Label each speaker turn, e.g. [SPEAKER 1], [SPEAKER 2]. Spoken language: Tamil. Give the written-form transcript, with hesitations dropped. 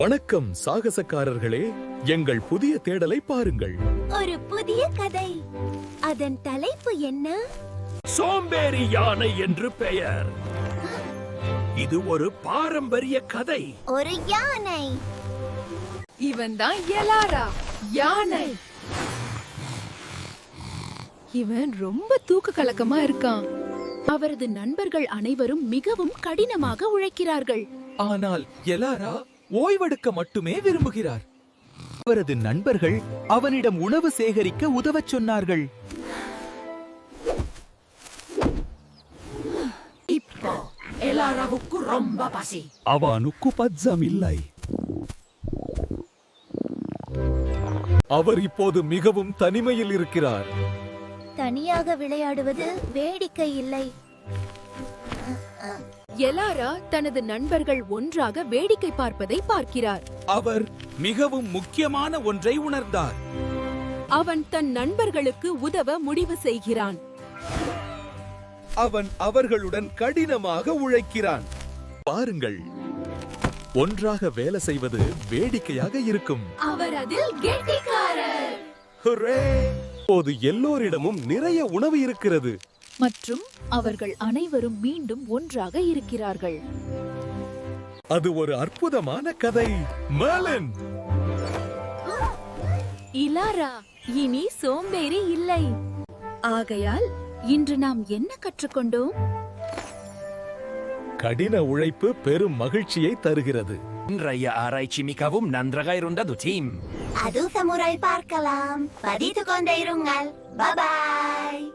[SPEAKER 1] வணக்கம் சாகசக்காரர்களே, எங்கள் புதிய தேடலை பாருங்கள்.
[SPEAKER 2] ஒரு புதிய கதை. அதன் தலைப்பு என்ன?
[SPEAKER 3] சோம்பேறி யானை என்று பெயர். இது ஒரு பாரம்பரிய கதை.
[SPEAKER 2] ஒரு யானை.
[SPEAKER 4] இவன் தான் எலாரா யானை. இவன் ரொம்ப தூக்க கலக்கமா இருக்கான். அவரது நண்பர்கள் அனைவரும் மிகவும் கடினமாக உழைக்கிறார்கள்.
[SPEAKER 5] ஆனால் எலாரா ஓய்வெடுக்க மட்டுமே விரும்புகிறார். அவரது நண்பர்கள் அவனிடம் உணவு சேகரிக்க உதவச் சொன்னார்கள்.
[SPEAKER 4] இப்போ எலாராவுக்கு ரொம்ப பசி.
[SPEAKER 1] அவனுக்கு பஞ்சம் இல்லை. அவர் இப்போது மிகவும் தனிமையில் இருக்கிறார்.
[SPEAKER 2] தனியாக விளையாடுவது வேடிக்கை இல்லை.
[SPEAKER 4] எலாரா தனது நண்பர்கள் ஒன்றாக வேடிக்கை பார்ப்பதை பார்க்கிறார்.
[SPEAKER 5] அவர் மிகவும் முக்கியமான ஒன்றை உணர்ந்தார்.
[SPEAKER 4] அவன் தன் நண்பர்களுக்கு உதவ முடிவு செய்கிறான்.
[SPEAKER 5] அவன் அவர்களுடன் கடினமாக உழைக்கிறான்.
[SPEAKER 1] பாருங்கள், ஒன்றாக வேலை செய்வது வேடிக்கையாக இருக்கும்.
[SPEAKER 4] அவர் அதில் கெட்டிக்காரர்.
[SPEAKER 1] ஹுரே! இப்போது எல்லோரிடமும் நிறைய உணவு இருக்கிறது.
[SPEAKER 4] மற்றும் அவர்கள் அனைவரும் மீண்டும் ஒன்றாக இருக்கிறார்கள்.
[SPEAKER 1] அது ஒரு அற்புதமான கதை. மேர்லின்,
[SPEAKER 4] இலாரா இனி சோம்பேறி இல்லை. ஆகையால் இன்று நாம் என்ன கற்றுக்கொண்டோம்?
[SPEAKER 1] கடின உழைப்பு பெரும் மகிழ்ச்சியை தருகிறது.
[SPEAKER 3] இன்றைய ஆராய்ச்சி மிகவும் நன்றாக இருந்தது டீம்.
[SPEAKER 2] அது சமுராய் பார்க்கலாம். படித்துக் கொண்டே இருங்கள். பாய்.